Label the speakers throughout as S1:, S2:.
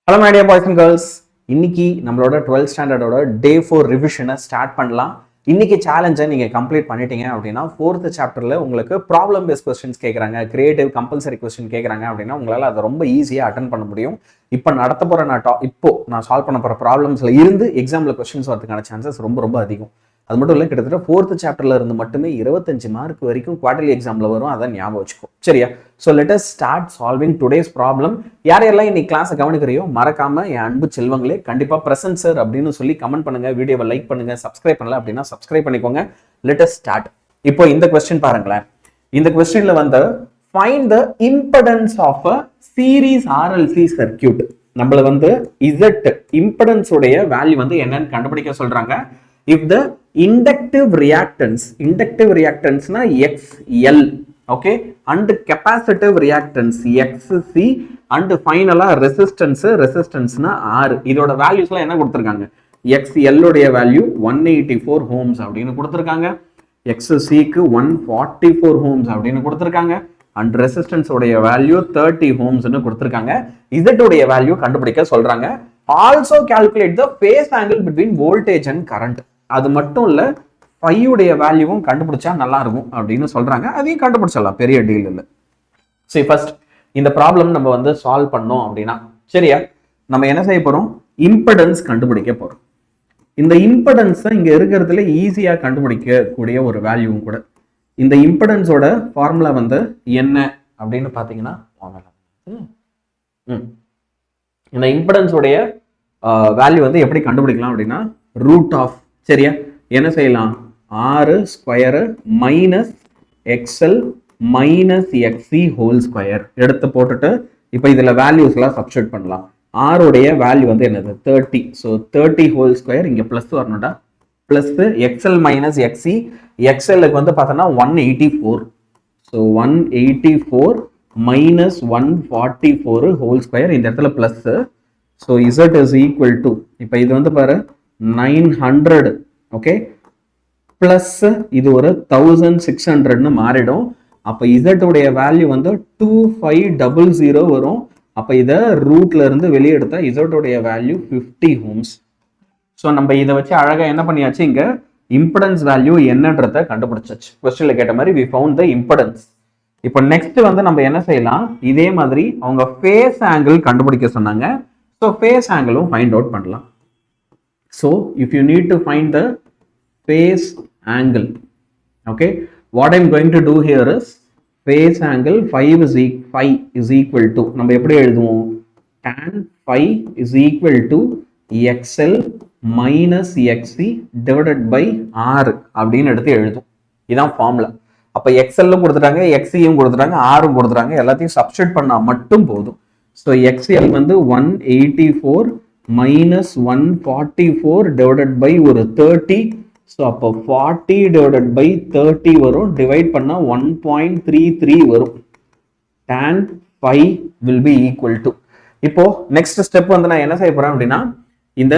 S1: Hello my dear boys and girls, இன்னைக்கு நம்மளோட 12th ஸ்டாண்டர்டோட டே 4 ரிவிஷனை start பண்ணலாம். இன்னைக்கு சேலஞ்சை நீங்கள் கம்ப்ளீட் பண்ணிட்டீங்க அப்படின்னா 4th சாப்டரில் உங்களுக்கு ப்ராப்ளம் பேஸ்ட் கொஸ்டின்ஸ் கேட்குறாங்க, கிரியேட்டிவ் கம்பல்சரி கொஸ்டின் கேட்குறாங்க அப்படின்னா உங்களால் அதை ரொம்ப ஈஸியாக அட்டன் பண்ண முடியும். இப்போ நடத்த போகிற நான் சால்வ் பண்ண போகிற ப்ராப்ளம்ஸில் இருந்து எக்ஸாமில் கொஸ்டின்ஸ் வரதுக்கான சான்சஸ் ரொம்ப ரொம்ப அதிகம். அது மட்டும் இல்லை, கிட்டத்தட்ட 4th சாப்டர்ல இருந்து மட்டுமே 25 மார்க் வரைக்கும் குவார்டர்லி எக்ஸாம்ல வரும். அதை ஞாபகம் வச்சுக்கோ, சரியா? So let us start solving today's problem. யாரெல்லாம் இன்னைக்கு கிளாஸை கவனிக்கிறியோ மறக்காம என் அன்பு செல்வங்களே கண்டிப்பா பிரசன்ட் சார் அப்படின்னு சொல்லி கமெண்ட் பண்ணுங்க, வீடியோவை லைக் பண்ணுங்க, சப்ஸ்கிரைப் பண்ணல அப்படின்னா சப்ஸ்கிரைப் பண்ணிக்கோங்க. Let us start. இப்போ இந்த கொஸ்டின் பாருங்களேன். இந்த கொஸ்டின்ல வந்து find the impedance of a series RLC circuit. நம்மள வந்து இசட் இம்படன்ஸ் உடைய வேல்யூ வந்து என்னன்னு கண்டுபிடிக்க சொல்றாங்க. If the inductive reactance na XL, okay, and capacitive reactance XC, and finally resistance na R. இதோட வேல்யூஸ்லாம் என்ன கொடுத்திருக்காங்க? XL உடைய வேல்யூ 184 ohms அப்படின்னு கொடுத்திருக்காங்க, XC க்கு 144 ohms அப்படின்னு கொடுத்திருக்காங்க, and resistance உடைய வேல்யூ 30 ohms ன்னு கொடுத்திருக்காங்க. Z உடைய வேல்யூ கண்டுபிடிக்க சொல்றாங்க. Also calculate the phase angle between voltage and current. அது மட்டும் இல்ல, phi உடைய வேல்யூவும் கண்டுபிடிச்சா நல்லா இருக்கும் அப்படின்னு சொல்றாங்க. அதையும் கண்டுபிடிச்சிடலாம், பெரிய டீல் இல்லை. சரி, ஃபர்ஸ்ட் இந்த ப்ராப்ளம் நம்ம வந்து சால்வ் பண்ணோம் அப்படின்னா, சரியா, நம்ம என்ன செய்ய போறோம்? இம்படன்ஸ் கண்டுபிடிக்க போறோம். இந்த இம்படன்ஸ் இங்க இருக்கிறதுல ஈஸியா கண்டுபிடிக்கக்கூடிய ஒரு வேல்யூவும் கூட. இந்த இம்படன்ஸோட ஃபார்முலா வந்து என்ன அப்படின்னு பாத்தீங்கன்னா, இந்த இம்படன்ஸோடைய வேல்யூ வந்து எப்படி கண்டுபிடிக்கலாம் அப்படின்னா, ரூட் ஆஃப், சரியா, என்ன செய்யலாம்? ஆறு square minus XL minus XE whole square எடுத்து போட்டுட்டு இப்போ இதில் வேல்யூஸ் எல்லாம் சப்ஸ்டியூட் பண்ணலாம். ஆருடைய வேல்யூ வந்து என்னது? 30. ஸோ 30 ஹோல் ஸ்கொயர், இங்கே பிளஸ் வரணும்டா, பிளஸ் எக்ஸ்எல் மைனஸ் எக்ஸி, எக்ஸ்எல்லுக்கு வந்து பார்த்தோன்னா 184. ஸோ 184 மைனஸ் 144 ஹோல் ஸ்கொயர், இந்த இடத்துல plus. So Z is equal to, இப்போ இது வந்து பாரு 900, ஓகே, பிளஸ் இது ஒரு 1600 மாறிடும். அப்ப இசட் உடைய வேல்யூ வந்து 2500 வரும். அப்ப இத ரூட்ல இருந்து வெளியே எடுத்தா இசட் உடைய வேல்யூ 50 ohms. ஸோ நம்ம இதை வச்சு அழகா என்ன பண்ணியாச்சு, இங்க இம்படன்ஸ் வேல்யூ என்னன்றத கண்டுபிடிச்சாச்சு. கொஸ்டின்ல கேட்ட மாதிரி we found the impedance. இப்போ நெக்ஸ்ட் வந்து நம்ம என்ன செய்யலாம், இதே மாதிரி அவங்க ஃபேஸ் ஆங்கிள் கண்டுபிடிக்க சொன்னாங்க. ஸோ ஃபேஸ் ஆங்கிளும் ஃபைண்ட் அவுட் பண்ணலாம். So if you need to find the phase angle, okay, what I'm going to do here is phase angle 5 is equal to, நம்ம எப்படி எழுதுவோம்? tan phi is equal to XL minus XC divided by R அப்படின்னு எடுத்து எழுதும். இதான் formula. அப்ப XL கொடுத்துட்டாங்க, XC கொடுத்துட்டாங்க, R கொடுத்துட்டாங்க, எல்லாத்தையும் சப்ஸ்டிட்யூட் பண்ணா மட்டும் போதும். ஸோ XL வந்து 184 minus 144 divided by ஒரு 30. ஸோ அப்போ 40 divided by 30 வரும், டிவைட் பண்ணா 1.33 வரும். tan phi will be equal to, இப்போ நெக்ஸ்ட் ஸ்டெப் வந்து நான் என்ன செய்ய போறேன் அப்படின்னா, இந்த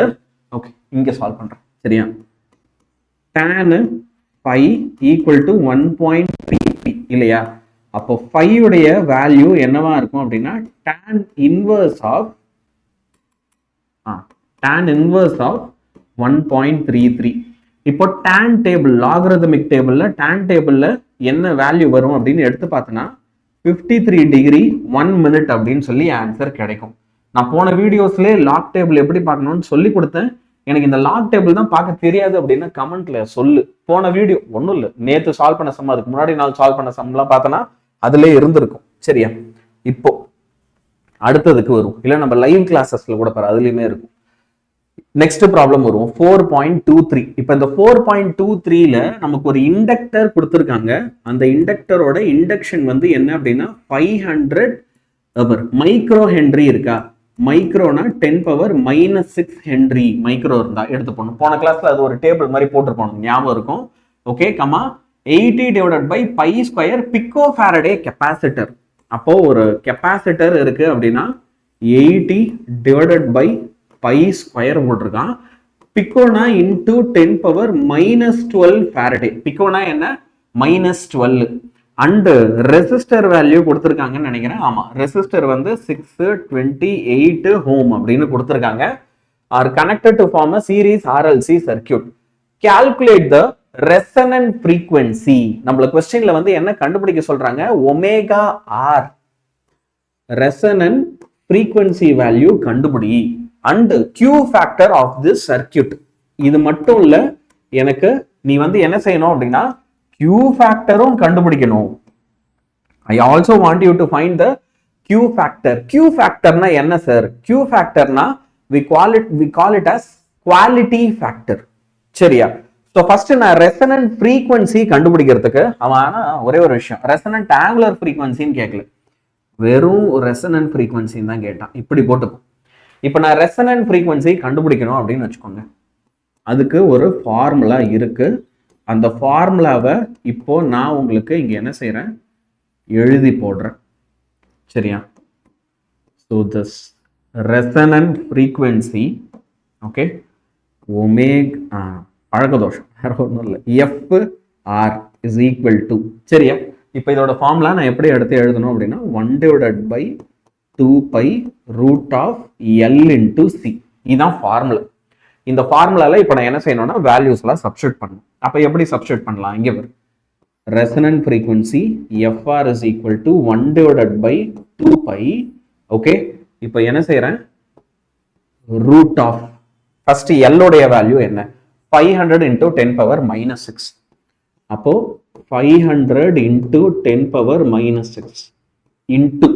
S1: ஓகே இங்க சால்வ் பண்றேன், சரியா? tan phi equal to 1.33 இல்லையா? அப்போ phi உடைய வேல்யூ என்னவா இருக்கும் அப்படின்னா, tan inverse of 1.33. இப்போ tan டேபிள், லாகரிதமிக் டேபிள்ல tan டேபிள்ல என்ன வேல்யூ வரும் அப்படின்னு எடுத்து பார்த்தோன்னா 53 டிகிரி 1 மினிட் அப்படின்னு சொல்லி ஆன்சர் கிடைக்கும். நான் போன வீடியோஸ்ல லாக் டேபிள் எப்படி பார்க்கணும்னு சொல்லி கொடுத்தேன். எனக்கு இந்த லாக் டேபிள் தான் பார்க்க தெரியாது அப்படின்னா கமெண்ட்ல சொல்லு. போன வீடியோ ஒன்றும் இல்லை, நேற்று சால்வ் பண்ண சம், அதுக்கு முன்னாடி நாள் சால்வ் பண்ண சம்லாம் பார்த்தோன்னா அதுல இருந்திருக்கும், சரியா? இப்போ அடுத்ததுக்கு வரும், இல்லை நம்ம லைவ் கிளாஸஸ்ல கூட பாரு, அதுலயுமே இருக்கும். நெக்ஸ்ட் ப்ராப்ளம் வரும் 4.23. இப்போ இந்த 4.23ல நமக்கு ஒரு இண்டக்டர் கொடுத்துருக்காங்க. அந்த இண்டக்டரோட இண்டக்ஷன் வந்து என்ன அப்படின்னா 500 மைக்ரோ ஹென்ரி இருக்கா? மைக்ரோனா 10⁻⁻6 ஹென்ரி மைக்ரோ இருந்தா எடுத்து போகணும். போன கிளாஸ்ல அது ஒரு டேபிள் மாதிரி போட்டிருப்போம், ஞாபகம் இருக்கும். Okay, comma 80 divided by pi square pico Faraday capacitor. அப்போ ஒரு கெப்பாசிட்டர் இருக்கு அப்படின்னா 80 divided by பை ஸ்கொயர் போட்டிருக்கான். பிக்கோனா இன்டூ 10⁻⁻12 ஃபாரடே. பிக்கோனா என்ன? -12. அண்ட் ரெசிஸ்டர் வேல்யூ கொடுத்துருக்காங்கன்னு நினைக்கிறேன். ஆமா, ரெசிஸ்டர் வந்து 628 ஓம் அப்படின்னு கொடுத்துருக்காங்க. Are connected to form a series RLC circuit. Calculate the resonant frequency. நம்மள क्वेश्चनல வந்து என்ன கண்டுபிடிக்க சொல்றாங்க? Omega R resonant frequency value கண்டுபிடி and Q factor of this circuit. இது மட்டும் இல்ல, எனக்கு நீ வந்து என்ன செய்யணும் அப்படின்னா Q ஃபேக்டரும் கண்டுபிடிக்கணும். I also want you to find the Q factor. Q ஃபேக்டர்னா என்ன sir? Q ஃபேக்டர்னா we call it as quality factor. சரியா? ஸோ ஃபர்ஸ்ட் நான் ரெசனன்ட் ஃப்ரீக்வன்சி கண்டுபிடிக்கிறதுக்கு அவன் ஒரே ஒரு விஷயம், ரெசனன்ட் ஆங்குலர் ஃப்ரீக்வன்சின்னு கேட்கல, வெறும் ரெசனன்ட் ஃப்ரீக்வன்சின்னு தான் கேட்டான். இப்படி போட்டுக்கும். இப்போ நான் ரெசனன்ட் ஃப்ரீக்வன்சி கண்டுபிடிக்கணும் அப்படின்னு வச்சுக்கோங்க. அதுக்கு ஒரு ஃபார்முலா இருக்கு. அந்த ஃபார்முலாவை இப்போ நான் உங்களுக்கு இங்க என்ன செய்யறேன், எழுதி போடுறேன். சரியா? So this resonant frequency, okay, omega பழக்கதோஷம் வேற ஒன்றும் இல்லை, FR is equal to. சரியா? இப்போ இதோட ஃபார்முலா நான் எப்படி எடுத்து எழுதணும் அப்படின்னா 1/2π √L into C. இதுதான் ஃபார்முலா. இந்த ஃபார்முலால இப்போ நான் என்ன செய்யணும்னா வேல்யூஸ்லாம் சப்ஸ்டிட்யூட் பண்ணணும். அப்போ எப்படி சப்ஸ்டிட்யூட் பண்ணலாம்? இங்கே வரும் resonant frequency FR is equal to 1/2π. Okay, இப்போ என்ன செய்யறேன், ரூட் ஆஃப் ஃபர்ஸ்ட் L உடைய வேல்யூ என்ன, 500 into 10 power minus 6. அப்போ 500 into 10 power minus 6 into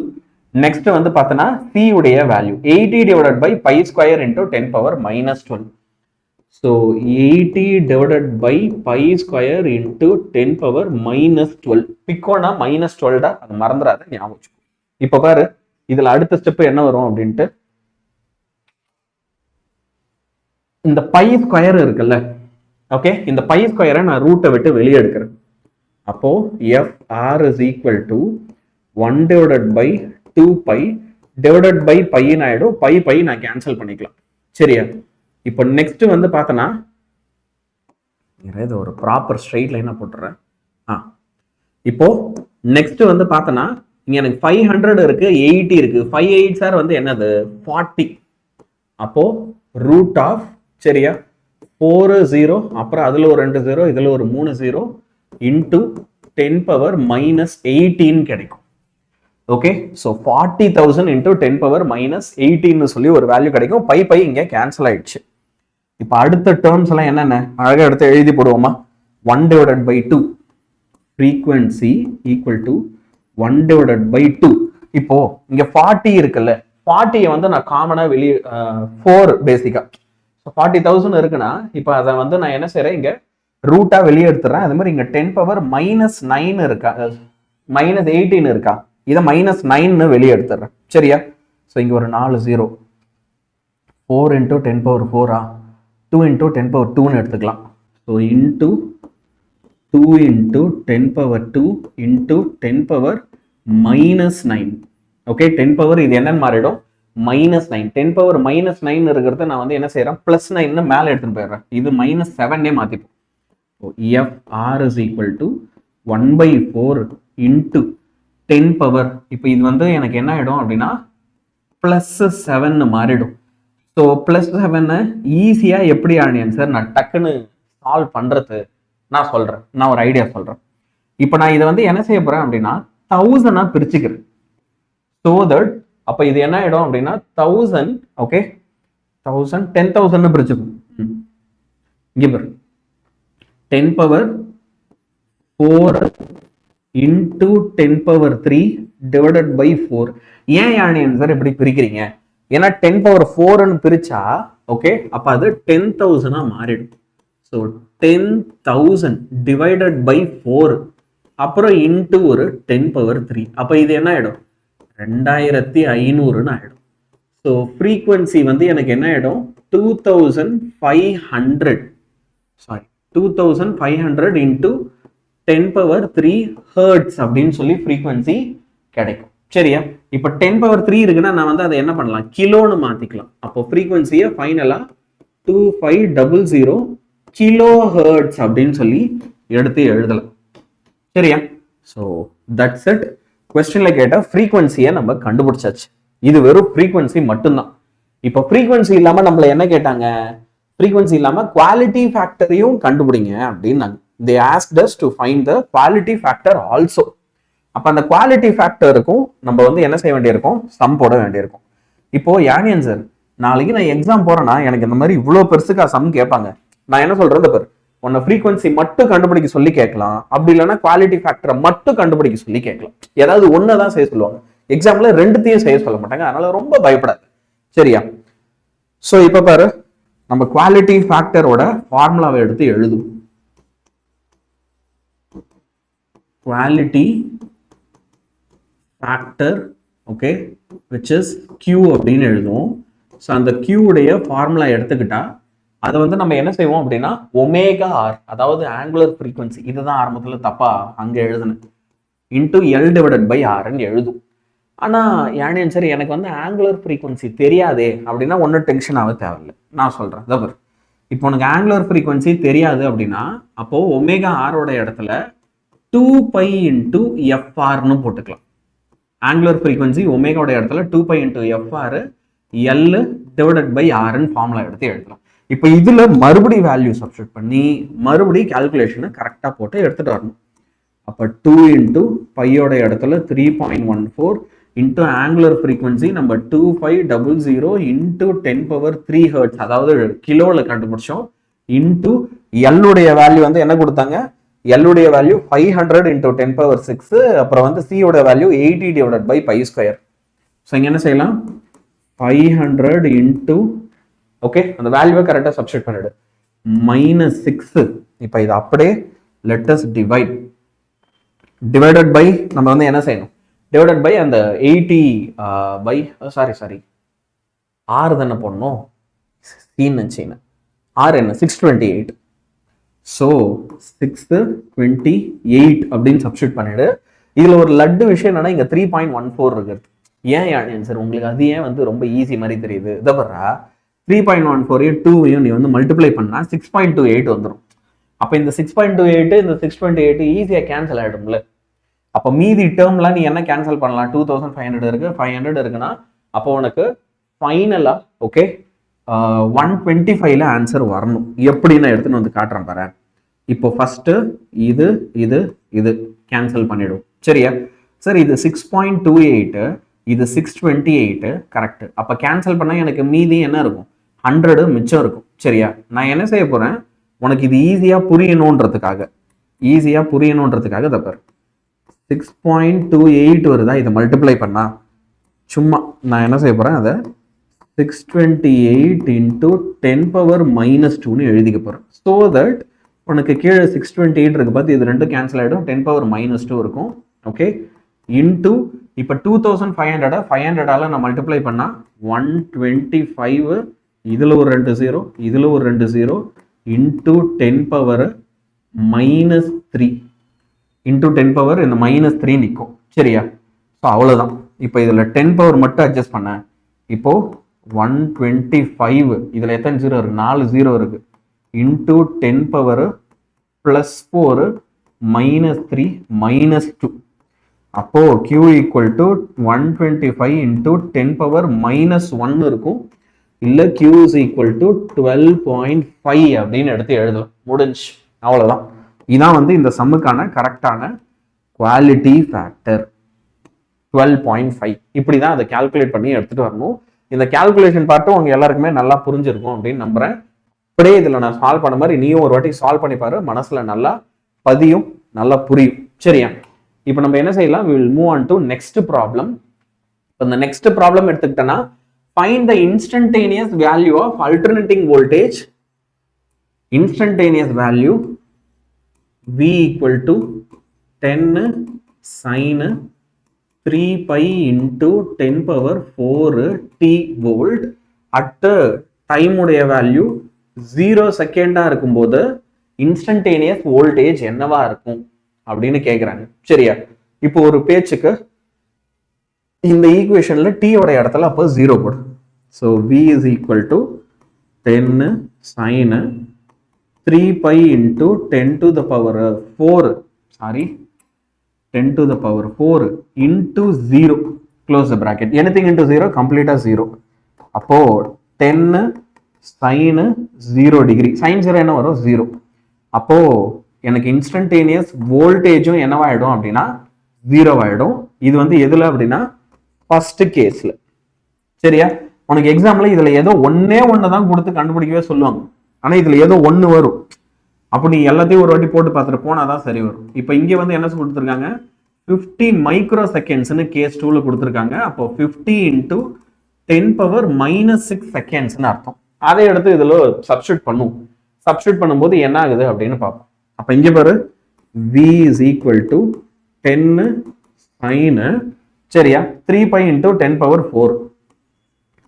S1: next வந்து பார்த்தனா C உடைய value 80 divided by pi square into 10 power minus 12. So 80 divided by pi square into 10 power minus 12. பிக்கோனா minus 12 டா, அது மறந்துடாத, ஞாபகம் வச்சுக்கோ. இப்போ பாரு, இதுல அடுத்த ஸ்டெப் என்ன வரும் அப்படின்ட்டு, இந்த பை ஸ்கொயர் இருக்குல்ல, ஓகே, இந்த பை ஸ்கொயரை நான் ரூட்டை விட்டு வெளியே எடுக்கிறேன். அப்போ FR is equal to 1/2π divided by பைன்னு ஆயிடும். பை நான் கேன்சல் பண்ணிக்கலாம். சரியா? இப்போ நெக்ஸ்ட் வந்து பார்த்தனா இது ஒரு ப்ராப்பர் ஸ்ட்ரெயிட் லைனா போட்டுறேன். இப்போ நெக்ஸ்ட் வந்து பார்த்தனா இங்க எனக்கு 500 இருக்கு, 80 இருக்கு. 5 8 சார் வந்து என்னது, 40. அப்போ ரூட் ஆஃப், சரியா, 4 0, அப்புறம் அதுல ஒரு 2 0, இதுல ஒரு 3 0 இன்டு 10 power minus 18 கிடைக்கும். Okay, so 40,000 into 10 power minus 18 சொல்லி ஒரு வேல்யூ கிடைக்கும். பை இங்க கேன்சல் ஆயிடுச்சு. இப்போ அடுத்த டேர்ம்ஸ் எல்லாம் என்னென்ன அழகா எடுத்து எழுதி போடுவோமா. 1/2 ஃப்ரீக்வன்சி ஈக்குவல் டு 1/2. இப்போ இங்க 40 இருக்குல்ல, 40 வந்து நான் காமனா வெளியே 4 பேசிக்கா 40,000 இருக்குன்னா, இப்போ அதை வந்து நான் என்ன செய்யறேன், இங்க ரூட்டா வெளியே எடுத்துறேன். அதே மாதிரி இங்க 10 power minus 9 இருக்கா, minus 18 இருக்கா, இதை minus 9 வெளியே எடுத்துறேன். சரியா? ஸோ இங்க ஒரு 4 0, 4 into 10 power 4 2 into 10 power 2ன்னு எடுத்துக்கலாம். So into 2 into 10 power 2 into 10 power minus 9. Okay, 10 power இது என்னன்னு மாறிடும், -9. 10 power -9 இருக்கிறத நான் வந்து என்ன செய்யறேன், +9 மேல எடுத்துட்டு போயிடுறேன். இது -7 மாத்திப்போம். FR is equal to 1/4 into 10 power. இப்போ இது வந்து எனக்கு என்ன ஆயிடும் அப்படின்னா +7 மாறிடும். ஸோ +7 ஈஸியா எப்படி ஆனியன் சார் நான் டக்குன்னு சால்வ் பண்றது நான் சொல்றேன். நான் ஒரு ஐடியா சொல்றேன். இப்போ நான் இதை வந்து என்ன செய்ய போறேன் அப்படின்னா 1000 பிரிச்சுக்கிறேன். ஸோ தட் அப்ப இது என்ன ஆயிடும் அப்படின்னா 1000, ஓகே, 1000 10,000 பிரிச்சுக்கும். இங்க பாரு, 10 power 4 into 10 power 3 divided by 4. ஏன் யானியன் சார் இப்படி பிரிக்கிறீங்க? ஏன்னா 10 power 4ன்னு பிரிச்சா, ஓகே, அப்ப அது 10,000 மாறிடும். ஸோ 10,000 divided by 4 அப்புறம் இன்ட்டு ஒரு 10 power 3. அப்ப இது என்ன ஆயிடும், 2500 ஆயிடும். ஸோ ஃப்ரீக்வன்சி வந்து எனக்கு என்ன ஆயிடும், 2500 இன்டூ 10 power 3 ஹெர்ட்ஸ் அப்படின்னு சொல்லி ஃப்ரீக்வன்சி கிடைக்கும். சரியா? இப்போ 10 power 3 இருக்குன்னா நான் வந்து அதை என்ன பண்ணலாம், கிலோன்னு மாத்திக்கலாம். அப்போ ஃப்ரீக்வன்சியை ஃபைனலா 2500 கிலோ ஹெர்ட்ஸ் அப்படின்னு சொல்லி எடுத்து எழுதலாம். சரியா? So that's it. கொஸ்டின்ல கேட்ட ஃப்ரீக்வன்சியை நம்ம கண்டுபிடிச்சாச்சு. இது வெறும் ஃப்ரீக்வன்சி மட்டும்தான். இப்போ ஃப்ரீக்வன்சி இல்லாம நம்மள என்ன கேட்டாங்க? ஃப்ரீக்வன்சி இல்லாம குவாலிட்டி ஃபேக்டரையும் கண்டுபிடிங்க அப்படின்னாங்க. தே asked us to find the quality factor also. அப்ப அந்த குவாலிட்டி ஃபேக்டருக்கும் நம்ம வந்து என்ன செய்ய வேண்டியிருக்கும்? சம் போட வேண்டியிருக்கும். இப்போ யானியன் சார், நாளைக்கு நான் எக்ஸாம் போறேன்னா எனக்கு இந்த மாதிரி இவ்வளவு பெருசுக்கா சம் கேட்பாங்க, நான் என்ன சொல்றது பாரு, உன்னை ஃப்ரீக்வன்சி மட்டும் கண்டுபிடிக்க சொல்லி கேட்கலாம், அப்படி இல்லைன்னா குவாலிட்டி ஃபேக்டரை மட்டும் கண்டுபிடிக்க சொல்லி கேட்கலாம். ஏதாவது ஒன்னதான் செய்ய சொல்லுவாங்க. எக்ஸாம்ல ரெண்டுத்தையும் செய்ய சொல்ல மாட்டாங்க. அதனால ரொம்ப பயப்படாது, சரியா? சோ இப்ப பாரு, நம்ம குவாலிட்டி ஃபேக்டரோட ஃபார்முலாவை எடுத்து எழுதும். Quality factor, okay, which is Q அப்படின்னு எழுதுவோம். ஸோ அந்த Q உடைய ஃபார்முலா எடுத்துக்கிட்டா அதை வந்து நம்ம என்ன செய்வோம் அப்படின்னா ஒமேகா ஆர், அதாவது ஆங்குலர் ஃப்ரீக்வன்சி, இதுதான் ஆரம்பத்தில் தப்பா அங்கே எழுதுனேன், இன்டூ எல் டிவைடட் பை ஆர்ன்னு எழுதும். ஆனால் யானியன் சார் எனக்கு வந்து ஆங்குலர் ஃப்ரீக்வன்சி தெரியாதே அப்படின்னா ஒன்றும் டென்ஷன் ஆக தேவையில்லை. நான் சொல்கிறேன் தவிர, இப்போ உனக்கு ஆங்குலர் ஃப்ரீக்வன்சி தெரியாது அப்படின்னா அப்போ ஒமேகா ஆரோட இடத்துல 2π இன்டூ எஃப்ஆர்னு போட்டுக்கலாம். ஆங்குலர் ஃப்ரீக்வன்சி ஒமேகாவோட இடத்துல 2π into FR L divided by ஆர்ன்னு ஃபார்முலா எடுத்து எழுதலாம். இப்போ இதுல மறுபடியும் வேல்யூ சப்ஸ்டிட் பண்ணி மறுபடியும் கால்குலேஷனை கரெக்டாக போட்டு எடுத்துட்டு வரணும். அப்போ 2 இன்டூ பையோட இடத்துல 3.14 இன்டூ ஆங்குலர் ஃப்ரீக்வன்சி நம்ம 2500 இன்டூ 10⁻³ ஹெர்ட்ஸ், அதாவது கிலோவில் கண்டுபிடிச்சோம், இன்டூ எல்லுடைய வேல்யூ வந்து என்ன கொடுத்தாங்க? எல்லுடைய வேல்யூ 500 இன்டூ 10⁻6, அப்புறம் வந்து சியோட வேல்யூ 80 டிவைடட் பை π². ஸோ இங்கே என்ன செய்யலாம்? 500 இன்டூ, ஓகே, அந்த வேல்யூவை கரெக்டாக சப்ஸ்டிட் பண்ணிடு, -6. இப்போ இது அப்படியே let us divide, divided by நம்ம வந்து என்ன செய்யணும்? டிவைடட் பை அந்த 80 பை சாரி ஆறு தானே போடணும், சீன்னு ஆறு என்ன 628. ஸோ 628 அப்படின்னு சப்ஸ்டிட் பண்ணிடு. இதுல ஒரு லட்டு விஷயம் என்னன்னா இங்க 3.14 இருக்குது. ஏன் ஆன்சர் உங்களுக்கு அது ஏன் வந்து ரொம்ப ஈஸி மாதிரி தெரியுது? இதை வர்றா 3.14 2வையும் நீ வந்து மல்டிப்ளை பண்ணா 6.28 வந்துடும். அப்ப இந்த 6.28 இந்த 628 ஈஸியா கேன்சல் ஆயிடும்ல. அப்ப மீதி டேர்ம்லாம் நீ என்ன கேன்சல் பண்ணலாம்? 2500 இருக்கு, 500 இருக்குன்னா அப்போ உனக்கு ஃபைனலா ஓகே 125ல ஆன்சர் வரணும். எப்படி நான் எடுத்துன்னு வந்து காட்டுறேன் பாரு. இப்போ ஃபர்ஸ்ட் இது இது இது கேன்சல் பண்ணிடும், சரியா? சார் இது 6.28, இது 628, கரெக்ட். அப்ப கேன்சல் பண்ணா எனக்கு மீதி என்ன இருக்கும்? 100 மிச்சம் இருக்கும், சரியா? நான் என்ன செய்ய போறேன், உனக்கு இது ஈஸியா புரியணுன்றதுக்காக தப்பர் 6.28 வருதா, இதை மல்டிப்ளை பண்ணா சும்மா நான் என்ன செய்ய போறேன், அதை 628 இன்டூ 10⁻²ன்னு எழுதிக்க போறேன். ஸோ தட் உனக்கு கீழே 628 இருக்கு பார்த்து, இது ரெண்டும் கேன்சல் ஆகிடும், 10⁻² இருக்கும், ஓகே, இன்டூ இப்போ 2500 நான் மல்டிப்ளை பண்ணா 125, இதுல ஒரு 2 0, இதுல ஒரு 2 0, இன்டூ 10⁻³ இன்டூ 10 இந்த -3 நிற்கும், சரியா? ஸோ அவ்வளோதான். இப்போ இதில் 10 மட்டும் அட்ஜஸ்ட் பண்ண, இப்போ 125, இதில் எத்தனை 0 இருக்கு? 4 0 இருக்கு, இன்டூ 10⁻+4 -3 -2. அப்போ Q ஈக்குவல் டு 125 இன்டூ 10⁻−1 இருக்கும். இல்லை Q இஸ் ஈக்குவல் டு 12.5 அப்படின்னு எடுத்து எழுதலாம். முடிஞ்சு, அவ்வளோதான். இதான் வந்து இந்த சம்முக்கான கரெக்டான குவாலிட்டி ஃபேக்டர் 12.5. இப்படி தான் அதை கால்குலேட் பண்ணி எடுத்துட்டு வரணும். இந்த கால்குலேஷன் பார்ட்டும் உங்க எல்லாருக்குமே நல்லா புரிஞ்சிருக்கும் அப்படின்னு நம்புறேன். அப்படியே இதில் நான் சால்வ் பண்ண மாதிரி நீயும் ஒரு வாட்டி சால்வ் பண்ணி பாரு, மனசுல நல்லா பதியும், நல்லா புரியும், சரியா? இப்போ நம்ம என்ன செய்யலாம், we will move on to next problem. இந்த next problem எடுத்துக்கிட்டேன்னா find the instantaneous value of alternating voltage. Instantaneous value V equal to 10 sin 3π into 10⁻4 t volt at time உடைய வேல்யூ 0 செகண்டா இருக்கும்போது இன்ஸ்டன்டேனியஸ் வோல்டேஜ் என்னவா இருக்கும் அப்படின்னு கேட்குறாங்க, சரியா? இப்போ ஒரு பேச்சுக்கு இந்த ஈக்குவேஷன்ல t ஓட இடத்துல அப்போ 0 போடு. So v is equal to 10 sin 3π into 10⁻4, sorry 10 to the power 4 into 0, close the bracket. Anything into 0, complete as 0. அப்போ 10 sin 0 degree. sin 0 என்ன வரும்? 0. அப்போ எனக்கு இன்ஸ்டன்டேனியஸ் வோல்டேஜும் என்னவாயிடும் அப்படின்னா 0 ஆயிடும். இது வந்து எதுல அப்படின்னா ஃபர்ஸ்ட் கேஸ்ல. சரியா? உனக்கு எக்ஸாம்பிள் இதுல ஏதோ ஒன்னே தான் கொடுத்து கண்டுபிடிக்கவே சொல்லுவாங்க. ஆனா இதுல ஏதோ ஒன்னு வரும். அப்போ நீ எல்லாத்தையும் ஒரு வாட்டி போட்டு பார்த்துட்டு போனாதான் சரி வரும். இப்போ இங்க வந்து என்ன கொடுத்துருக்காங்க? 50 மைக்ரோ செகண்ட்ஸ்னு கேஸ் 2ல கொடுத்துருக்காங்க. அப்போ 50 into 10 power minus 6 செகண்ட்ஸ்னு அர்த்தம். அதை எடுத்து இதுல சப்ஸ்டியூட் பண்ணுவோம். சப்ஸ்டியூட் பண்ணும்போது என்ன ஆகுது அப்படின்னு பார்ப்போம். அப்ப இங்க பாரு, v is equal to 10 sin, சரியா, 3 pi into 10 power 4.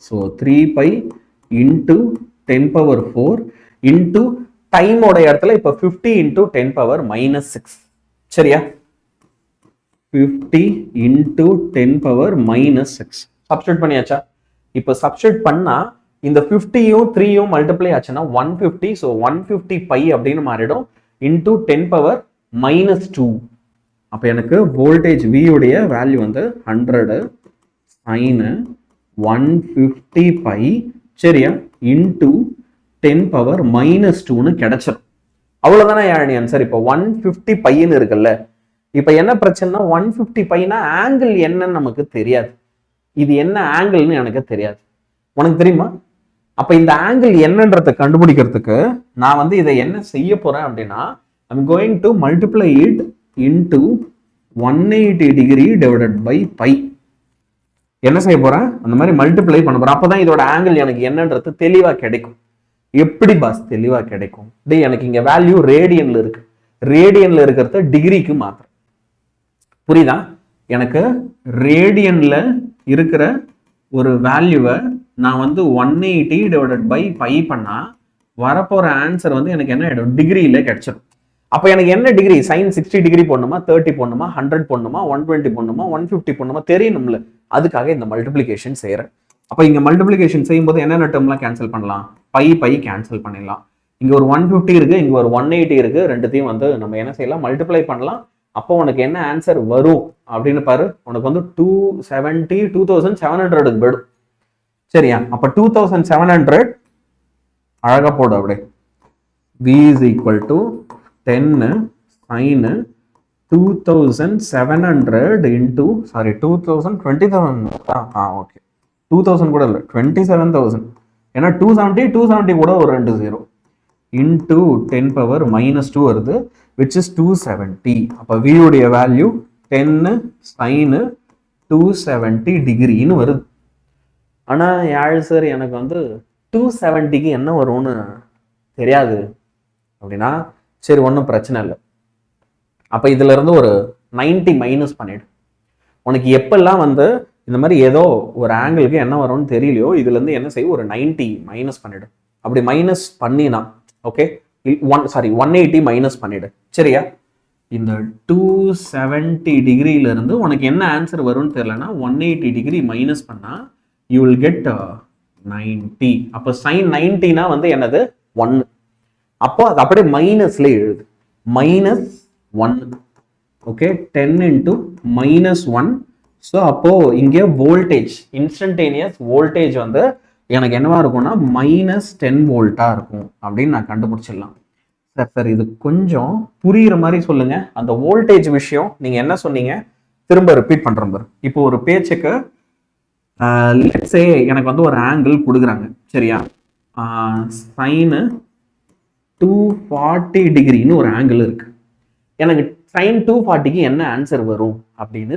S1: so 3 pi into 10 power 4 into time ஓட இடத்துல இப்ப 50 into 10 power minus 6. சரியா? 50 into 10 power minus 6 சப்ஸ்டிட்யூட் பண்ணியாச்சா? இப்ப சப்ஸ்டிட்யூட் பண்ணா இந்த 50யும் 3யும் மல்டிப்ளை ஆச்சுன்னா 150. so 150 pi அப்படின்னு மாறிடும் into 10 power minus 2. அப்ப எனக்கு வோல்டேஜ் V உடைய வேல்யூ வந்து 100 sin 150 pi, சரியா, into 10 power minus 2ன்னு கிடைச்சிடும். அவ்வளவுதானே யாழனி ஆன்சர். இப்போ 150 பைன்னு இருக்குல்ல, இப்ப என்ன பிரச்சனைனா 150 பைனா ஆங்கிள் என்னன்னு நமக்கு தெரியாது. இது என்ன ஆங்கிள்னு எனக்கு தெரியாது. உனக்கு தெரியுமா? அப்ப இந்த ஆங்கிள் என்னன்றதை கண்டுபிடிக்கிறதுக்கு நான் வந்து இதை என்ன செய்ய போறேன் அப்படின்னா, I'm going to multiply it into 180 degree divided by pi. என்ன செய்ய போறேன்? அந்த மாதிரி மல்டிப்ளை பண்ண போறேன். அப்பதான் இதோட ஆங்கிள் எனக்கு என்னன்றது தெளிவா கிடைக்கும். எப்படி பாஸ் தெளிவா கிடைக்கும்? எனக்கு இங்க வேல்யூ ரேடியன்ல இருக்கு. ரேடியன்ல இருக்கிறத டிகிரிக்கு மாத்திரம். புரியுதா? எனக்கு ரேடியன்ல இருக்கிற ஒரு வேல்யூவை நான் வந்து 180 டிவைடட் பை பை பண்ணா வரப்போற ஆன்சர் வந்து எனக்கு என்ன ஆயிடும்? டிகிரியில கிடைச்சிடும். அப்ப எனக்கு என்ன டிகிரி? sin 60 டிகிரி போடணுமா, 30 போடணுமா, 100 போடணுமா, 120 போடணுமா, 150 போடணுமா தெரியணும்ல. அதுக்காக இந்த மல்டிப்ளிகேஷன் செய்யறேன். அப்ப இங்க மல்டிப்ளிகேஷன் செய்யும்போது என்னென்ன டேர்ம்லாம் கேன்சல் பண்ணலாம்? பை பை கேன்சல் பண்ணிடலாம். இங்க ஒரு 150 இருக்கு, இங்க ஒரு 180 இருக்கு. ரெண்டுத்தையும் வந்து நம்ம என்ன செய்யலாம்? மல்டிப்ளை பண்ணலாம். அப்போ உனக்கு என்ன ஆன்சர் வரும் அப்படின்னு பாரு. உனக்கு வந்து 2700 போயிடும். சரியா? அப்ப 2700 அழகா போடு அப்படியே. v is equal to 10 sin 2700 into 2027. Okay, 2000 கூட இல்லை, 27,000. ஏன்னா 270 கூட ஒரு 2 0 into 10 power minus 2 வருது, which is 270. அப்ப v உடைய வேல்யூ 10 sin 270 டிகிரின்னு வருது. ஆனா யாழ் சார் எனக்கு வந்து 270க்கு என்ன வரும்னு தெரியாது அப்படின்னா, சரி ஒன்றும் பிரச்சனை இல்லை. அப்ப இதுல இருந்து ஒரு 90 மைனஸ் பண்ணிடு. உனக்கு எப்பெல்லாம் வந்து இந்த மாதிரி ஏதோ ஒரு ஆங்கிளுக்கு என்ன வரும்னு தெரியலையோ, இதுல இருந்து என்ன செய்யும்? ஒரு 90 மைனஸ் பண்ணிடு. அப்படி மைனஸ் பண்ணினா ஓகே, 180 மைனஸ் பண்ணிடு. சரியா? இந்த 270 டிகிரியில இருந்து உனக்கு என்ன ஆன்சர் வரும்னு தெரியலன்னா 180 டிகிரி மைனஸ் பண்ணா யூ வில் கெட் 90. அப்போ sin 90னா வந்து என்னது? 1. அப்போ அது அப்படியே மைனஸ்ல எழுது. -1. Okay, 10 into -1. ஸோ அப்போ இங்கே வோல்டேஜ், இன்ஸ்டன்டேனியஸ் வோல்டேஜ் வந்து எனக்கு என்னவா இருக்கும்னா -10 வோல்ட்டா இருக்கும் அப்படின்னு நான் கண்டுபிடிச்சிடலாம். சார் இது கொஞ்சம் புரியுற மாதிரி சொல்லுங்க. அந்த வோல்டேஜ் விஷயம் நீங்க என்ன சொன்னீங்க? திரும்ப ரிப்பீட் பண்றேன் பாரு. இப்போ ஒரு பேச்சுக்கு லெட்ஸ் சே எனக்கு வந்து ஒரு ஆங்கிள் கொடுக்குறாங்க. சரியா? sin 240 டிகிரின்னு ஒரு ஆங்கிள் இருக்கு. எனக்கு sin 240க்கு என்ன ஆன்சர் வரும் அப்படின்னு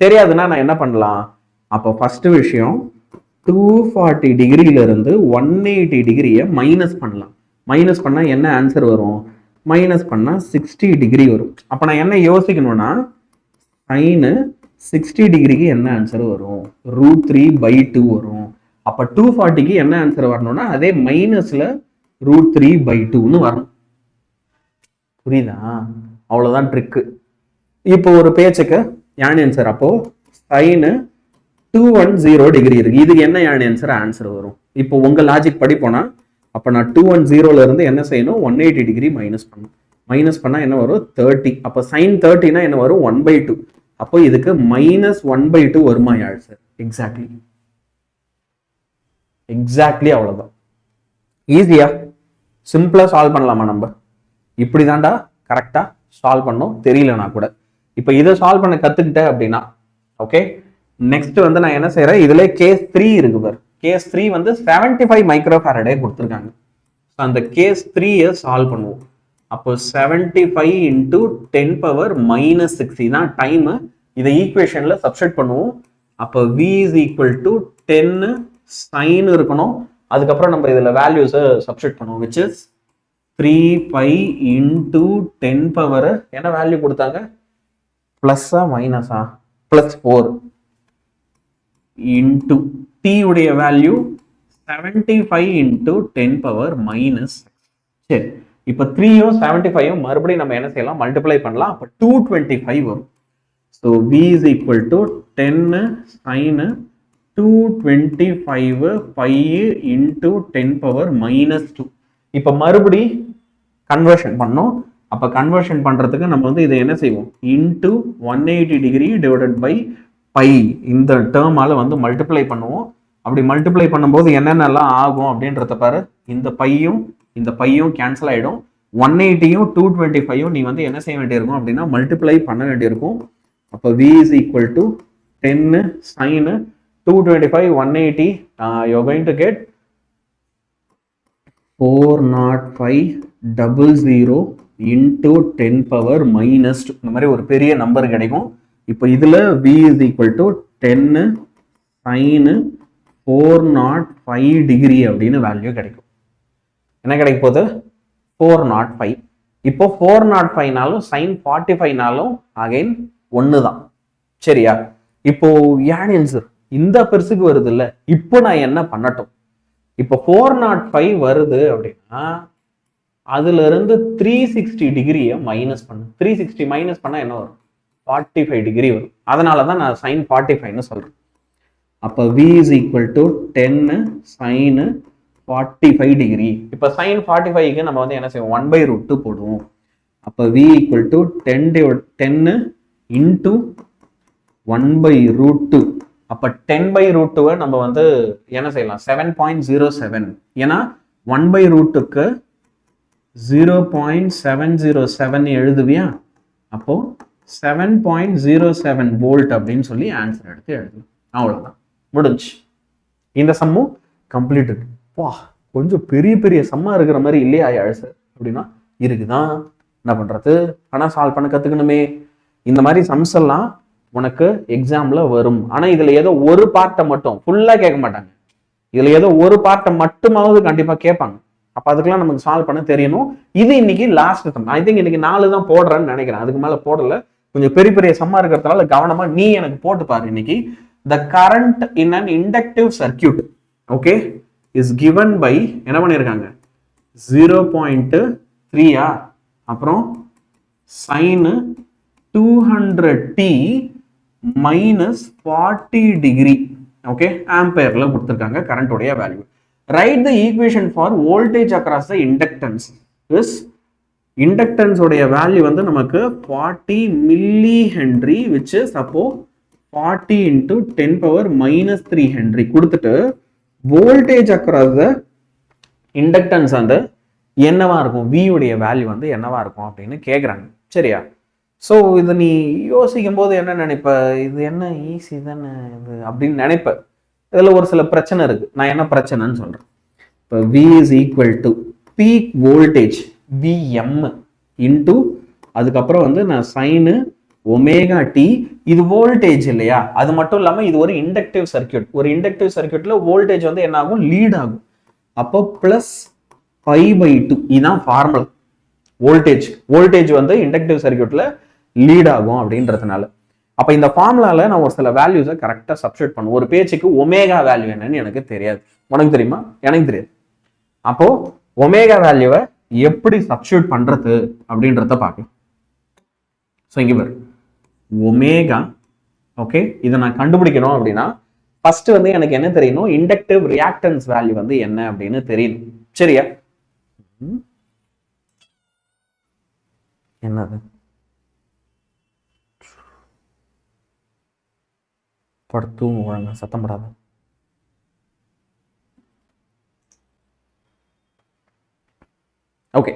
S1: தெரியாதுன்னா நான் என்ன பண்ணலாம்? அப்போ ஃபர்ஸ்ட் விஷயம் 240 டிகிரியில இருந்து 180 டிகிரியை மைனஸ் பண்ணலாம். மைனஸ் பண்ணா என்ன ஆன்சர் வரும்? மைனஸ் பண்ணா 60 டிகிரி வரும். அப்ப நான் என்ன யோசிக்கணும்னா sin 60 டிகிரிக்கு என்ன ஆன்சர் வரும்? √3/2 வரும். அப்ப 240க்கு என்ன ஆன்சர் வரணும்னா அதே மைனஸ்ல √3/2ன்னு வரணும். புரியுதா? அவ்வளவுதான் ட்ரிக்கு. இப்போ ஒரு பேச்சுக்கு யான் ஆன்சர். அப்போ sin 210 டிகிரி இருக்கு. இதுக்கு என்ன யான் ஆன்சர் வரும்? இப்போ உங்க லாஜிக் படி போனா அப்ப நான் 210ல இருந்து என்ன செய்யணும்? 180 டிகிரி மைனஸ் பண்ணணும். மைனஸ் பண்ணால் என்ன வரும் 30. அப்போ sin 30னா என்ன வரும் 1/2. அப்போ இதுக்கு -1/2 வருமா ஆன்சர்? எக்ஸாக்ட்லி அவ்வளோதான். ஈஸியா சிம்பிளா சால்வ் பண்ணலாமா நம்ம? இப்படி தாண்டா கரெக்டா சால்வ் பண்ணோம், தெரியலனா கூட. இப்போ இதை சால்வ் பண்ண கத்துக்கிட்டேன் அப்படின்னா ஓகே. நெக்ஸ்ட் வந்து நான் என்ன செய்யறேன், இதுல கேஸ் 3 இருக்கு பாரு. கேஸ் 3 வந்து 75 மைக்ரோஃபாரடே கொடுத்துருக்காங்க. அந்த கேஸ் 3 சால்வ் பண்ணுவோம். அப்போ 75 இன்டூ 10⁻⁻6 தான் டைம். இதை ஈக்குவேஷன்ல சப்ஸ்டிட் பண்ணுவோம். அப்போ v is equal to 10 sin இருக்கணும். அதுக்கப்புறம் நம்ம இதுல வேல்யூஸை சப்ஸ்டிட் பண்ணுவோம், which is 3π இன்டூ 10 என்ன வேல்யூ கொடுத்தாங்க, பிளஸ்ஸா மைனஸா, +4 இன்டூ t உடைய வேல்யூ 75 இன்டூ 10⁻⁻6. சரி, இப்போ 3யும் 75யும் மறுபடியும் நம்ம என்ன செய்யலாம், மல்டிப்ளை பண்ணலாம். அப்போ 225 வரும். So v is equal to 10 sin 225 π into 10⁻⁻2. இப்போ மறுபடி கன்வர்ஷன் பண்ணோம். அப்போ கன்வர்ஷன் பண்றதுக்கு நம்ம வந்து இதை என்ன செய்வோம், into 180 degree divided by pi இந்த டேர்மால வந்து மல்டிப்ளை பண்ணுவோம். அப்படி மல்டிப்ளை பண்ணும்போது என்னென்னலாம் ஆகும் அப்படின்றத பாரு. இந்த பையும் கேன்சல் ஆயிடும். 180யும் 225யும் நீ வந்து என்ன செய்ய வேண்டியிருக்கும் அப்படின்னா மல்டிப்ளை பண்ண வேண்டியிருக்கும். அப்போ v is equal to 10 sin 225 180. You're going to get 40500 into 10⁻⁻2. இந்த மாதிரி ஒரு பெரிய நம்பர் கிடைக்கும். இப்போ இதுல v is equal to 10 sin 405 degree அப்படின்னு வேல்யூ கிடைக்கும். என்ன கிடைக்க போகுது, 405. இப்போ 405நாலும் sin 45நாலும் அகைன் ஒன்று தான். சரியா? இப்போ ஏன் ஆன்சர் இந்த பெருசுக்கு வருது இல்ல. இப்போ நான் என்ன பண்ணட்டும், இப்போ 405 வருது அப்படின்னா அதுல இருந்து 360 டிகிரியை மைனஸ் பண்ணு. 360 மைனஸ் பண்ணா என்ன வரும், 45 டிகிரி வரும். அதனாலதான் நான் sin 45ன்னு சொல்றேன். அப்ப v is equal to 10 sin 45 degree. இப்ப sin 45க்கு நம்ம வந்து என்ன செய்வோம், 1/√2 போடுவோம். அப்ப v equal to 10 into 1/√2. அப்ப 10/√2 நம்ம வந்து என்ன செய்யலாம், 7.07. ஏன்னா 1/√2க்கு 0.707 எழுதுவியா, அப்போ 7.07 வோல்ட் அப்படின்னு சொல்லி ஆன்சர் எடுத்து எழுதணும். அவ்வளவுதான், முடிஞ்சு. இந்த சம்மும் கம்ப்ளீட்டட். வா, கொஞ்சம் பெரிய பெரிய சம்மா இருக்கிற மாதிரி இல்லையா ஆன்சர் அப்படின்னா இருக்குதான். என்ன பண்றது, ஆனா சால்வ் பண்ண கத்துக்கணுமே. இந்த மாதிரி சம்ஸ் எல்லாம் உனக்கு எக்ஸாம்ல வரும். ஆனா இதுல ஏதோ ஒரு பார்ட்டை மட்டும் ஃபுல்லா கேட்க மாட்டாங்க. இதுல ஏதோ ஒரு பார்ட்டை மட்டுமாவது கண்டிப்பா கேட்பாங்க. அப்ப அதுக்கெல்லாம் நமக்கு சால்வ் பண்ண தெரியணும். இது இன்னைக்கு லாஸ்ட் சம். ஐ திங்க் இன்னைக்கு 4 தான் போடுறேன்னு நினைக்கிறேன். அதுக்கு மேல போடல. கொஞ்சம் பெரிய பெரிய சம்மா இருக்கிறதுனால கவனமா நீ எனக்கு போட்டு பாரு. இன்னைக்கு the current in an inductive circuit okay is given by என்ன பண்ணிருக்காங்க, 0.3 அப்புறம் sin 200t minus 40 degree okay ஆம்பேர்ல கொடுத்திருக்காங்க கரண்ட் உடைய value. Write the equation for voltage across the inductance. Is inductance உடைய வேல்யூ வந்து நமக்கு 40 மில்லி ஹென்றி which is அப்போ 40 into 10⁻³ ஹென்றி கொடுத்துட்டு வோல்டேஜ் அக்ராஸ் த இண்டக்டன்ஸ் வந்து என்னவா இருக்கும், v உடைய வேல்யூ வந்து என்னவா இருக்கும் அப்படின்னு கேட்குறாங்க. சரியா? ஸோ இதை நீ யோசிக்கும் போது என்ன நினைப்ப, இது என்ன ஈஸி தானே இது அப்படின்னு நினைப்ப. இதில் ஒரு சில பிரச்சனை இருக்கு. நான் என்ன பிரச்சனைன்னு சொல்றேன். இப்போ v is equal to peak voltage Vm into அதுக்கப்புறம் வந்து நான் சைனு ஒமேகா டி. இது வோல்டேஜ் இல்லையா, அது மட்டும் இல்லாமல் இது ஒரு இண்டக்டிவ் சர்க்கியூட். ஒரு இண்டக்டிவ் சர்க்கியூட்ல வோல்டேஜ் வந்து என்ன ஆகும், லீட் ஆகும். அப்போ பிளஸ் π/2 இதுதான் ஃபார்முலா. வோல்டேஜ் வந்து இண்டக்டிவ் சர்க்கியூட்ல லீட் ஆகும் அப்படின்றதுனால. அப்ப இந்த ஃபார்முலால நான் ஒரு சில வேல்யூஸை கரெக்டா சப்ஸ்டிட்யூட் பண்ணுவேன். ஒரு பேச்சுக்கு ஒமேகா வேல்யூ என்னன்னு எனக்கு தெரியாது. உனக்கு தெரியுமா? எனக்கு தெரியாது. அப்போ ஒமேகா வேல்யூவை எப்படி சப்ஸ்டிட்யூட் பண்றது அப்படின்றத பார்க்கலாம். ஸோ இங்க பாரு, ஒமேகா ஓகே, இதை நான் கண்டுபிடிக்கணும் அப்படின்னா ஃபர்ஸ்ட் வந்து எனக்கு என்ன தெரியணும், இண்டக்டிவ் ரியாக்டன்ஸ் வேல்யூ வந்து என்ன அப்படின்னு தெரியணும். சரியா? என்னது படுத்தும் ஒழுங்க சத்தம் படாத. ஓகே,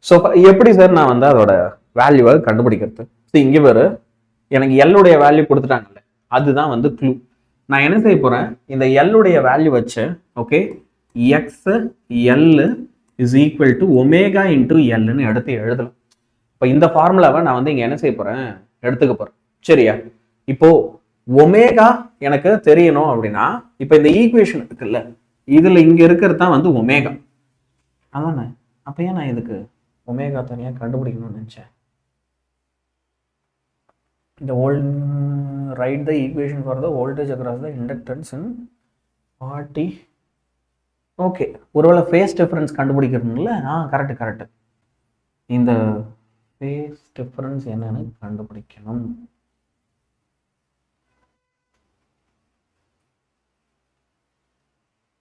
S1: ஸோ எப்படி சார் நான் வந்து அதோட வேல்யூவை கண்டுபிடிக்கிறது? இங்கே பேர் எனக்கு எல்லுடைய வேல்யூ கொடுத்துட்டாங்கல்ல, அதுதான் வந்து க்ளூ. நான் என்ன செய்ய போறேன், இந்த எல்லுடைய வேல்யூ வச்சு okay X L is equal to omega into எல்னு எடுத்து எழுதலாம். இப்போ இந்த ஃபார்முலாவை நான் வந்து இங்கே என்ன செய்ய போறேன், எடுத்துக்க போறேன். சரியா? இப்போ ஒமேகா எனக்கு தெரியணும் அப்படின்னா, இப்போ இந்த ஈக்குவேஷன் இருக்குல்ல, இதுல இங்க இருக்கிறது தான் வந்து ஒமேகா. அதானே? அப்ப ஏன் நான் இதுக்கு ஒமேகா தனியாக கண்டுபிடிக்கணும்னு நினைச்சேன். இந்த write the equation for the voltage across the inductance in 40. Okay, ஒருவேளை ஃபேஸ் டிஃபரன்ஸ் கண்டுபிடிக்கணும்ல. கரெக்ட். இந்த ஃபேஸ் டிஃபரன்ஸ் என்னன்னு கண்டுபிடிக்கணும்.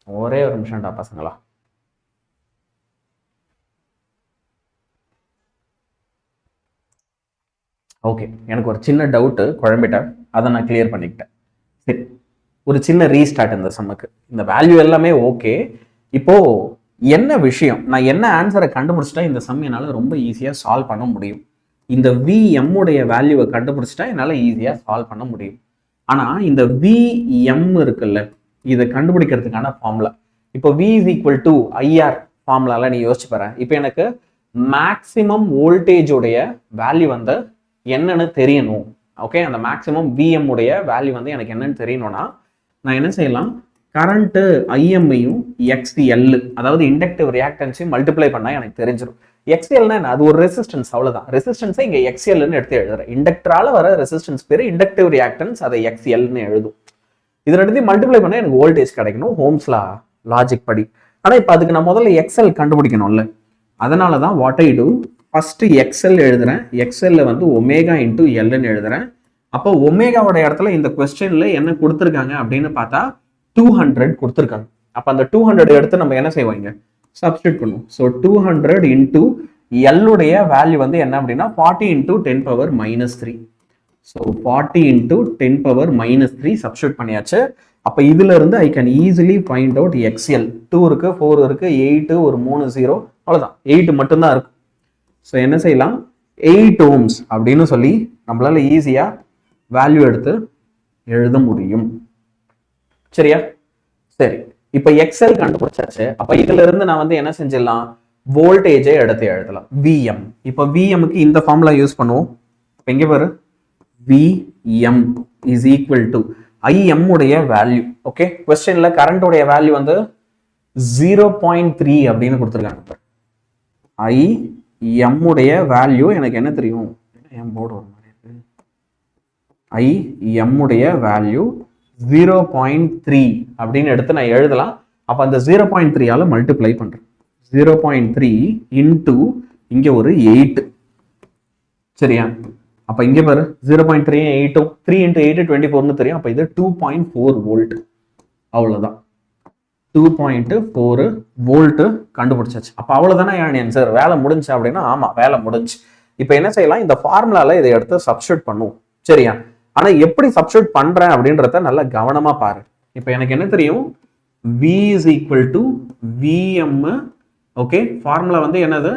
S1: ஒரே ஒரு நிமிஷம்டா பசங்களா. ஓகே, எனக்கு ஒரு சின்ன டவுட்டு குழம்பிட்டேன், அதை நான் கிளியர் பண்ணிக்கிட்டேன். சரி, ஒரு சின்ன ரீஸ்டார்ட் இந்த சம்முக்கு. இந்த வேல்யூ எல்லாமே ஓகே. இப்போ என்ன விஷயம், நான் என்ன ஆன்சரை கண்டுபிடிச்சிட்டா இந்த சம் என்னால் ரொம்ப ஈஸியாக சால்வ் பண்ண முடியும். இந்த விஎம் உடைய வேல்யூவை கண்டுபிடிச்சிட்டா என்னால் ஈஸியாக சால்வ் பண்ண முடியும். ஆனால் இந்த விஎம் இருக்குல்ல, இதை கண்டுபிடிக்கிறதுக்கான ஃபார்முலா இப்போ V is equal to IR ஃபார்முலால நீ யோசிச்சு பாரு. இப்போ எனக்கு மேக்சிமம் வோல்டேஜோடைய வேல்யூ வந்து என்னன்னு தெரியணும். ஓகே, அந்த மேக்ஸிமம் விஎம் உடைய வேல்யூ வந்து எனக்கு என்னன்னு தெரியணும்னா நான் என்ன செய்யலாம், கரண்ட்டு ஐஎம்ஐயும் எக்ஸ்எல், அதாவது இண்டக்டிவ் ரியாக்டன்ஸையும் மல்டிப்ளை பண்ணால் எனக்கு தெரிஞ்சிடும். எக்ஸ்எல்னா என்ன, அது ஒரு ரெசிஸ்டன்ஸ், அவ்வளோதான். ரெசிஸ்டன்ஸை இங்கே எக்ஸ்எல்னு எடுத்து எழுதுறேன். இண்டக்டரால வர ரெசிஸ்டன்ஸ் பேர் இண்டக்டிவ் ரியாக்டன்ஸ், அதை எக்ஸ்எல்னு எழுதும். இதை எடுத்து மல்டிப்ளை பண்ணால் எனக்கு வோல்டேஜ் கிடைக்கணும், ஹோம்ஸ்லா லாஜிக் படி. ஆனால் இப்போ அதுக்கு நான் முதல்ல எக்ஸ்எல் கண்டுபிடிக்கணும்ல, அதனால தான் what I do, first XL எழுதுறேன். எக்ஸ்எல்ல வந்து ஒமேகா இன்டூ எல்னு எழுதுறேன். அப்போ ஒமேகாவோட இடத்துல இந்த கொஸ்டின்ல என்ன கொடுத்துருக்காங்க அப்படின்னு பார்த்தா 200 கொடுத்துருக்காங்க. அப்போ அந்த 200 எடுத்து நம்ம என்ன செய்வாங்க, சப்ஸ்டியூட் பண்ணுவோம். ஸோ 200 இன்டூ எல்லுடைய வேல்யூ வந்து என்ன அப்படின்னா 40 into 10 power -3. So 40 into 10 power -3 substitute பண்ணியாச்சு. அப்போ இதுல இருந்து I can easily find out XL. 2 இருக்கு, 4 இருக்கு, 8, ஒரு 3 0, அவ்வளோதான். 8 மட்டும்தான் இருக்கும். ஸோ என்ன செய்யலாம், 8 ohms அப்படின்னு சொல்லி நம்மளால ஈஸியா வேல்யூ எடுத்து எழுத முடியும். சரியா? சரி, இப்போ எக்ஸ்எல் கண்டுபிடிச்சாச்சு. அப்ப இதுல இருந்து நான் வந்து என்ன செஞ்சிடலாம், வோல்டேஜை எடுத்து எழுதலாம், விஎம். இப்போ விஎம்க்கு இந்த ஃபார்முலா யூஸ் பண்ணுவோம். எங்க பாரு, VM is equal to IIM உடைய வேல்யூ. ஓகே, கொஸ்டின்ல கரண்ட் உடைய வேல்யூ வந்து 0.3 அப்படின்னு கொடுத்துருக்காங்க. ஐஎம் உடைய வேல்யூ எனக்கு என்ன தெரியும், எம் போர்டு ஒரு மாதிரி இருக்கு. ஐஎம் உடைய வேல்யூ 0.3 அப்படின்னு எடுத்து நான் எழுதலாம். அப்ப அந்த 0.3 மல்டிப்ளை பண்றேன். 0.3 இன்டூ இங்க ஒரு 8. சரியா? அப்ப இங்க பாரு 0.3 8 3 into 8 24 தெரியும். அப்ப இது 2.4 வோல்ட். அவ்வளவுதான், 2.4 வோல்ட் கண்டுபிடிச்சாச்சு. அப்ப அவ்வளவுதானே ஆன்சர், வேலை முடிஞ்சு அப்படின்னா? ஆமா, வேலை முடிஞ்சு. இப்ப என்ன செய்யலாம், இந்த ஃபார்முலால இதை எடுத்து சப்ஸ்டியூட் பண்ணுவோம். சரியா? ஆனா எப்படி சப்ஸ்டியூட் பண்றேன் அப்படின்றத நல்லா கவனமா பாரு. இப்ப எனக்கு என்ன தெரியும், v is equal to vm. Okay, formula வந்து என்னது,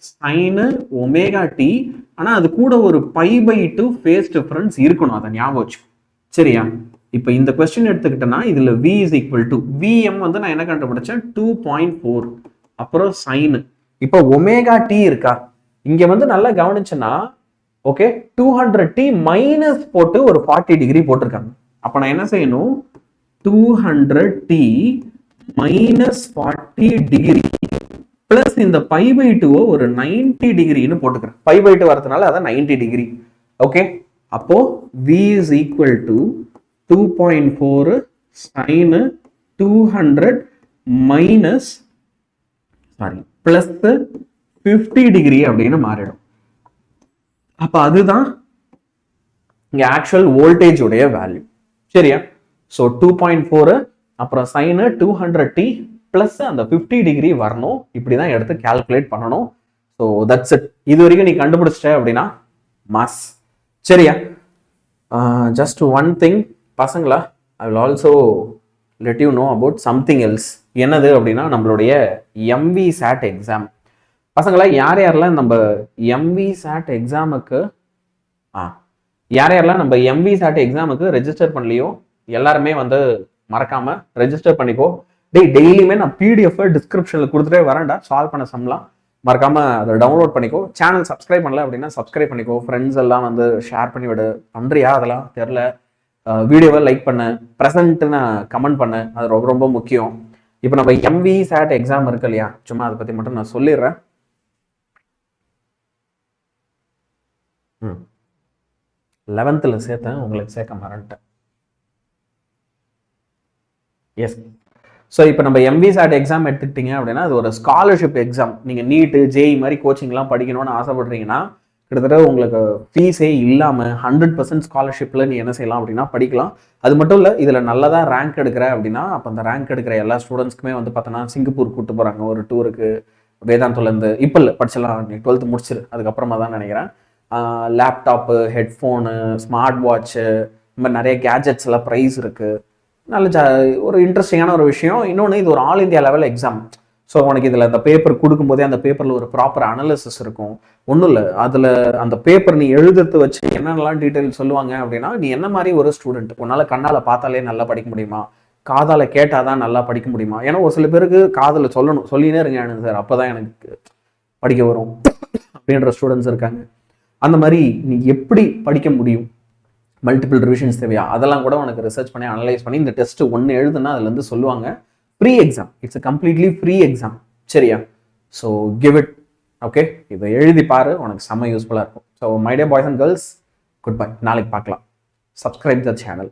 S1: sin ஒமேகா t. ஆனா அது கூட ஒரு π/2 ஃபேஸ் டிஃபரன்ஸ் இருக்கணும், அதை ஞாபகம் வச்சு. சரியா? இப்ப இந்த கொஸ்டின் எடுத்துக்கிட்டேன்னா இதுல v is equal to vm வந்து நான் என்ன கண்டுபிடிச்சேன், 2.4, அப்புறம் sin. இப்ப ஒமேகா t இருக்கா, இங்க வந்து நல்லா கவனிச்சுன்னா ஓகே 200t மைனஸ் போட்டு ஒரு 40 டிகிரி போட்டிருக்காங்க. அப்ப நான் என்ன செய்யணும், 200t மைனஸ் 40 டிகிரி பிளஸ் இந்த π/2 ஒரு 90 டிகிரின்னு போட்டுக்கிறேன். π/2 வரதுனால அதான் 90 டிகிரி. ஓகே, அப்போ v is equal to 2.4 sin 200 minus plus 50 degree அப்படின்னு மாறிடும். அப்ப அதுதான் இங்க ஆக்சுவல் வோல்டேஜ் உடைய வேல்யூ. சரியா? சோ 2.4 அப்புறம் sin 200t பிளஸ் அந்த 50 டிகிரி வரணும். இப்படிதான் எடுத்து கால்குலேட் பண்ணணும். So that's it. இது வரைக்கும் நீ கண்டுபிடிச்சிட்ட அப்படின்னா மாஸ். சரியா? ஜஸ்ட் ஒன் திங் பசங்களா, I will also let you know about something else. என்னது அப்படின்னா நம்மளுடைய எம்வி சாட் எக்ஸாம். பசங்களா, யார் யாரெல்லாம் நம்ம எம்வி சாட் எக்ஸாமுக்கு ரெஜிஸ்டர் பண்ணலையோ எல்லாருமே வந்து மறக்காம ரெஜிஸ்டர் பண்ணிக்கோ. டெய்லியுமே நான் பிடிஎஃப் டிஸ்கிரிப்ஷனில் கொடுத்துட்டே வரேன்டா, சால்வ் பண்ண சம்லாம். மறக்காம அதை டவுன்லோட் பண்ணிக்கோ. சேனல் சப்ஸ்கிரைப் பண்ணல அப்படின்னா சப்ஸ்கிரைப் பண்ணிக்கோ. ஃப்ரெண்ட்ஸ் எல்லாம் வந்து ஷேர் பண்ணி விடு. பண்றியா? அதெல்லாம் தெரில. வீடியோவை லைக் பண்ணு, ப்ரெசன்ட்னு கமெண்ட் பண்ணு, அது ரொம்ப ரொம்ப முக்கியம். இப்போ நம்ம எம்வி சாட் எக்ஸாம் இருக்கு இல்லையா, சும்மா அதை பற்றி மட்டும் நான் சொல்லிடுறேன். 11th சேர்த்தேன், உங்களுக்கு சேர்க்க மறந்துட்டேன். எஸ். ஸோ இப்போ நம்ம எம்வி சாட் எக்ஸாம் எடுத்துக்கிட்டீங்க அப்படின்னா அது ஒரு ஸ்காலர்ஷிப் எக்ஸாம். நீங்கள் நீட்டு ஜேஇ மாதிரி கோச்சிங்லாம் படிக்கணும்னு ஆசைப்படுறீங்கன்னா கிட்டத்தட்ட உங்களுக்கு ஃபீஸே இல்லாமல் 100% ஸ்காலர்ஷிப்பில் நீ என்ன செய்யலாம் அப்படின்னா படிக்கலாம். அது மட்டும் இல்லை, இதில் நல்லதாக ரேங்க் எடுக்கிற அப்படின்னா அப்போ அந்த ரேங்க் எடுக்கிற எல்லா ஸ்டூடெண்ட்ஸ்க்குமே வந்து பார்த்தோன்னா சிங்கப்பூர் கூப்பிட்டு போகிறாங்க ஒரு டூருக்கு. வேதாந்தோலேருந்து இப்போ இல்லை, படிச்சலாம், நீ 12th முடிச்சிரு, அதுக்கப்புறமா தான் நினைக்கிறேன். லேப்டாப்பு, ஹெட்ஃபோனு, ஸ்மார்ட் வாட்ச்சு, இந்த மாதிரி நிறைய கேஜெட்ஸ் எல்லாம் ப்ரைஸ் இருக்குது. நல்ல ஒரு இன்ட்ரெஸ்டிங்கான ஒரு விஷயம். இன்னொன்று, இது ஒரு all India level exam. So உனக்கு இதில் அந்த பேப்பர் கொடுக்கும்போதே அந்த பேப்பரில் ஒரு ப்ராப்பர் அனாலிசிஸ் இருக்கும். ஒன்றும் இல்லை, அதில் அந்த பேப்பர் நீ எழுதுறது வச்சு என்னென்னலாம் டீட்டெயில் சொல்லுவாங்க அப்படின்னா நீ என்ன மாதிரி ஒரு ஸ்டூடெண்ட், உன்னால் கண்ணால் பார்த்தாலே நல்லா படிக்க முடியுமா, காதால் கேட்டால் தான் நல்லா படிக்க முடியுமா. ஏன்னா ஒரு சில பேருக்கு காதில் சொல்லினே இருங்க எனக்கு சார், அப்போ தான் எனக்கு படிக்க வரும் அப்படின்ற ஸ்டூடெண்ட்ஸ் இருக்காங்க. அந்த மாதிரி நீ எப்படி படிக்க முடியும், மல்டிபிள் ரிவிஷன்ஸ் தேவையா, அதெல்லாம் கூட உனக்கு ரிசர்ச் பண்ணி அனலைஸ் பண்ணி இந்த டெஸ்ட் ஒன்று எழுதுனா அதுலேருந்து சொல்லுவாங்க. Free exam, it's completely free exam. சரியா? So give it. ஓகே, இதை எழுதி பாரு, உனக்கு செம்ம யூஸ்ஃபுல்லாக இருக்கும். So my dear boys and girls, good bye. நாளைக்கு பார்க்கலாம். Subscribe the channel.